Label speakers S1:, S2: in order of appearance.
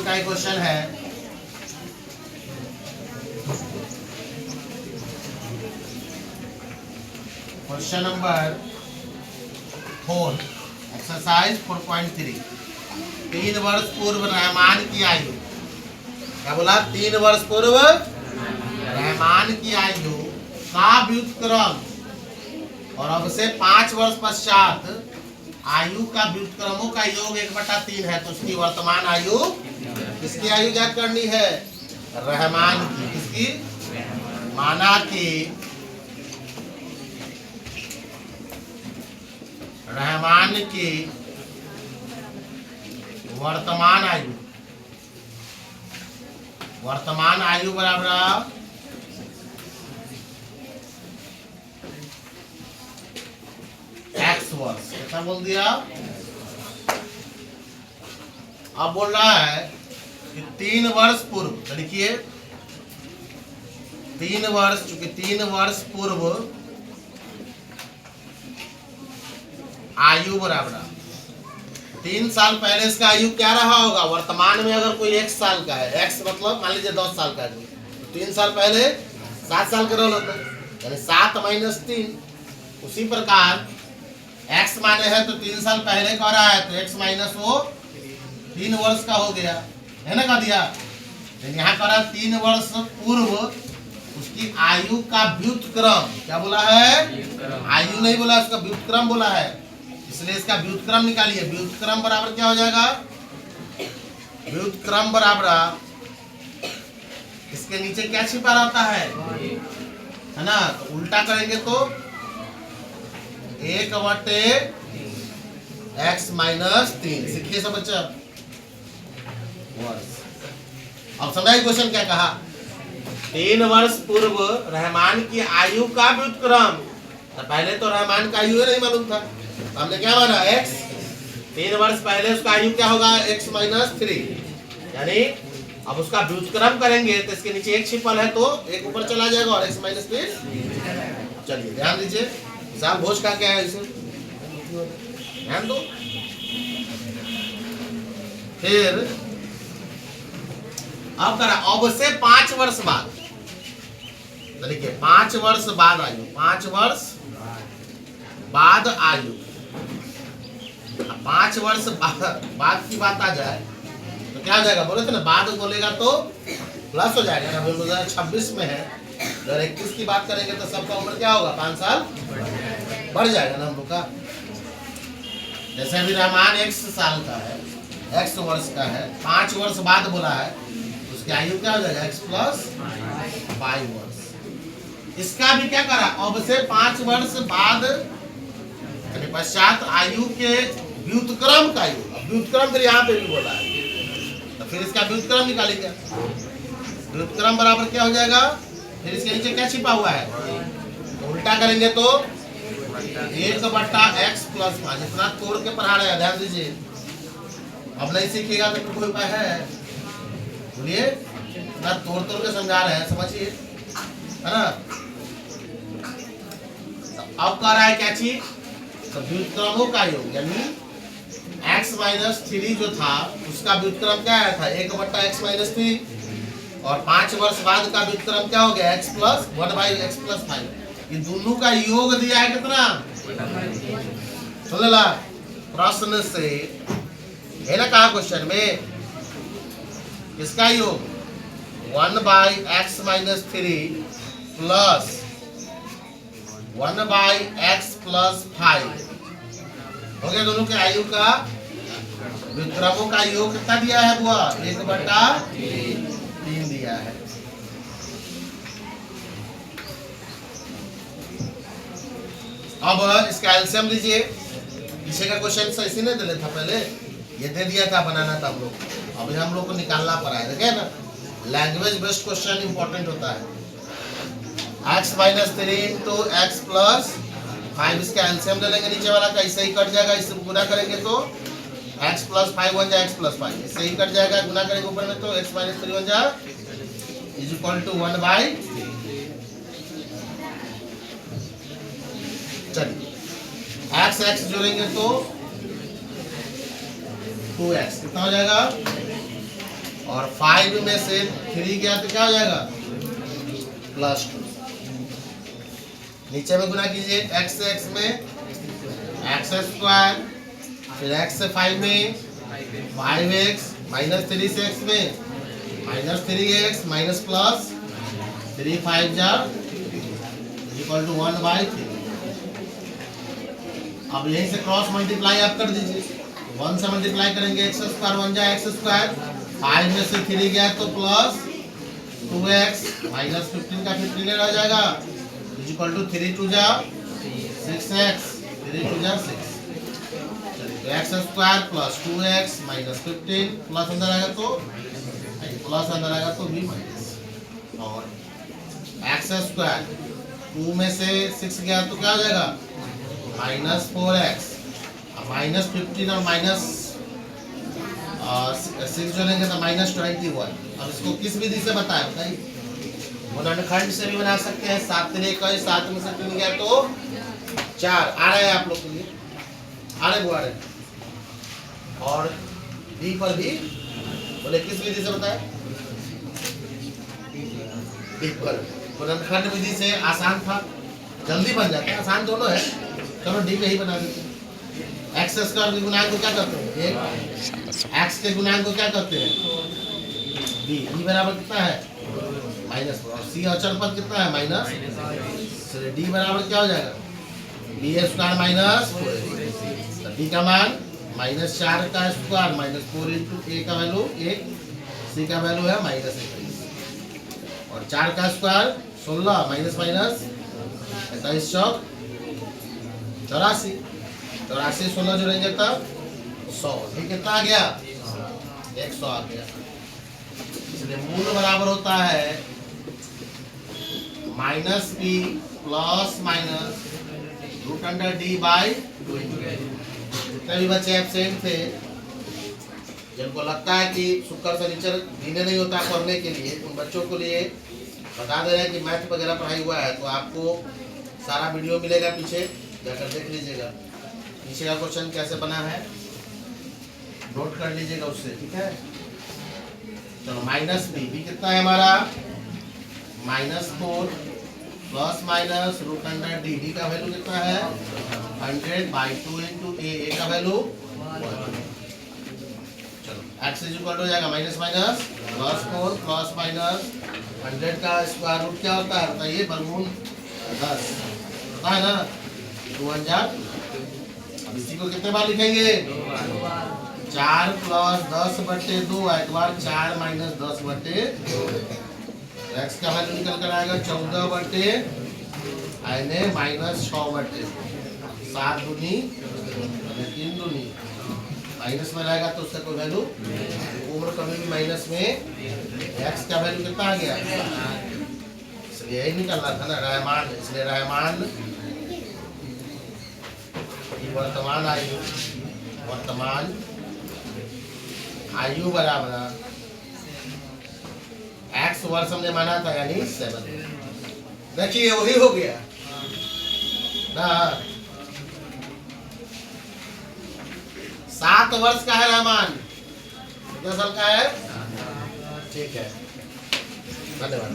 S1: Level का एक question है। Question number 4 exercise 4.3। 3 वर्ष पूर्व रहमान की आयु, क्या बोला? 3 वर्ष पूर्व रहमान की आयु का व्युत्क्रम और अब से 5 वर्ष पश्चात आयु का व्युत्क्रमों का योग 1/3 है, तो उसकी वर्तमान आयु, किसकी आयु ज्ञात करनी है? रहमान की। किसकी? माना कि रहमान की वर्तमान आयु बराबर x वर्ष। कितना बोल दिया? अब बोल रहा है कि 3 वर्ष पूर्व, तो लिखिए 3 वर्ष, चूंकि 3 वर्ष पूर्व आयु बराबर 3 साल पहले इसका आयु क्या रहा होगा? वर्तमान में अगर कोई 1 साल का है, x मतलब मान लीजिए 10 साल का है, तो 3 साल पहले 7 साल का रोल होता है, यानी 7 - 3। उसी प्रकार x माने है तो 3 साल पहले का रहा है, तो x माइनस वो 3 वर्ष का हो गया, है ना? कह दिया। यहाँ पर 3 वर्ष पूर्व उसकी आयु का व्युत्क्रम, क्या बोला है? आयु नहीं बोला, उसका व्युत्क्रम बोला है, इसलिए इसका व्युत्क्रम निकालिए। व्युत्क्रम बराबर क्या हो जाएगा? व्युत्क्रम बराबर इसके नीचे क्या छिपा रहता है ना? तो उल्टा करेंगे तो 1/x - 3। सीखिए सब बच्चा। अब समझाइए क्वेश्चन क्या कहा? 3 वर्ष पूर्व रहमान की आयु का व्युत्क्रम, तो पहले तो रहमान का आयु नहीं मालूम था, तो हमने क्या माना? x। 3 वर्ष पहले उसका आयु क्या होगा? x - 3, यानी अब उसका व्युत्क्रम करेंगे तो इसके नीचे 1 छिपल है, तो 1 ऊपर चला जाएगा और x - 3। चलिए ध्यान दीजिए, साल भोज का क्या है, इसे ध्यान दो। फिर अब करा, अब से 5 वर्ष बाद, तो देखिए 5 वर्ष बाद आयु, 5 वर्ष बाद आयु, 5 वर्ष बाद की बात आ जाए तो क्या हो जाएगा? बोले थे ना, बाद बोलेगा तो प्लस हो जाएगा ना। 2026 में है, अगर 21 की बात करेंगे तो सबका उम्र क्या होगा? 5 साल बढ़ जाएगा ना हम लोग का। जैसे अभी रहमान 1 साल का है, 1 वर्ष का है, 5 वर्ष बाद बोला है, उसकी आयु क्या हो जाएगा? x + 5 वर्ष। इसका भी क्या करा? अब से 5 वर्ष बाद यानी पश्चात आयु के व्युत्क्रम का आयु, व्युत्क्रम फिर यहाँ पे भी बोला है, तो फिर इसका व्युत्क्रम निकालेंगे। व्युत्क्रम बराबर क्या हो जाएगा? फिर इसके नीचे क्या छिपा हुआ है? तो उल्टा करेंगे तो 1/x + 5। इतना तोड़ के पढ़ा रहे हैं, ध्यान दीजिए। अब नहीं सीखिएगा तो कोई उपाय है? बोलिए, इतना तोड़ के समझा रहे हैं, समझिए, है ना? अब कह रहा है क्या चीज? तो व्युत्क्रमों का योग, यानी x - 3 जो था उसका व्युत्क्रम क्या आया था? 1/x - 3, और 5 वर्ष बाद का व्युत्क्रम क्या हो गया? x + 1/x + 5। ये दोनों का योग दिया है कितना? सुन ला प्रश्न से, है ना? कहा क्वेश्चन में किसका योग? 1/x - 3 प्लस 1/x + 5 हो गया। दोनों के आयु का व्युत्क्रमों का योग कितना दिया है? बुआ 1/3 दिया है। अब इसका एलसीएम लीजिए। पीछे का क्वेश्चन से इसी ने दे था, पहले ये दे दिया था, बनाना था हम लोग, अभी हम लोग को निकालना पड़ा है। देखिए ना, लैंग्वेज बेस्ड क्वेश्चन इंपॉर्टेंट होता है। x - 3 × x + 5, इसका एलसीएम ले लेंगे, नीचे वाला का इससे ही कट जाएगा, इससे गुना करेंगे तो x + 5 बन जाए, x + 5 इससे ही कट जाएगा, गुना करेंगे ऊपर में तो x - 3 बन जाए = 1/3। चलिए x जोड़ेंगे तो 2x कितना हो जाएगा? और 5 में से 3 गया तो क्या हो जाएगा +2। नीचे में गुना कीजिए, x से x में x², फिर x से 5 में 5x, -3 से x में -3x, माइनस प्लस 3 5 = 1/3। अब यहीं से क्रॉस मल्टीप्लाई आप कर दीजिए, 1 से मल्टीप्लाई करेंगे x² 1 जा x², 5 में से 3 गया तो +2x, -15 का 15 रह जाएगा, = 3 2 जा 6x, 3 2 जा 6। चलिए x² + 2x -15 प्लस अंदर आएगा तो भी माइनस, और x² 2 में से 6 गया तो क्या हो जाएगा -4x, -15 और -6 जोड़ेंगे तो -21। अब इसको किस विधि से बताएं बताइए। गुणनखंड से भी बना सकते हैं, 7 3 21, 7 में से 3 गया तो 4 आ रहा है आप लोग के लिए, आ रहे। और डी पर भी बोले किस विधि से बताएं, गुणनखंड विधि से आसान था, जल्दी बन जाता है, आसान दोनों है। चलो डी पे ही बना देते हैं। x² के गुणांक को क्या करते हैं, x के गुणांक को क्या करते हैं b, b बराबर कितना है -4, और c अचर पद कितना है माइनस, चलिए d बराबर क्या हो जाएगा b² -4, तो d का मान -4 का स्क्वायर -4 × a का वैल्यू 1, c का वैल्यू है -21, और 4 का स्क्वायर 16 माइनस 27 चौक 84, 84 16 जोड़ेंगे तब 100, ये कितना आ गया 100 आ गया। इसलिए मूल बराबर होता है -p ± √d/20। जितने भी बच्चे एब्सेंट थे, जिनको लगता है कि शुक्र शनिचर दिने नहीं होता पढ़ने के लिए, उन बच्चों के लिए बता दे रहे हैं कि मैथ वगैरह पढ़ाई हुआ है, तो आपको सारा वीडियो मिलेगा, पीछे जाकर देख लीजिएगा। नीचे का क्वेश्चन कैसे बना है नोट कर लीजिएगा उससे, ठीक है। चलो -b कितना है हमारा -4 ± √d, d का वैल्यू कितना है 100/2 × a का वैल्यू 1। चलो x हो जाएगा -+ +4 ± 100 का स्क्वायर रूट क्या होता है बताइए, वर्गमूल 10 होता है ना, 2 × 10। अब इसी को कितने बार लिखेंगे 4 + 10/2, एक बार 4 - 10/2, x का वैल्यू निकल कर आएगा 14/, -6/, 7 दूनी 3 दूनी, माइनस में रहेगा तो उसका कोई वैल्यू, उम्र कभी भी माइनस में x का वैल्यू कितना आ गया, इसलिए यही निकलना था ना रहमान। इसलिए रहमान वर्तमान आयु बराबर x वर्ष हमने माना था, यानी 7। देखिए वही हो गया ना, 7 वर्ष का है रहमान, कितने साल का है, ठीक है, धन्यवाद।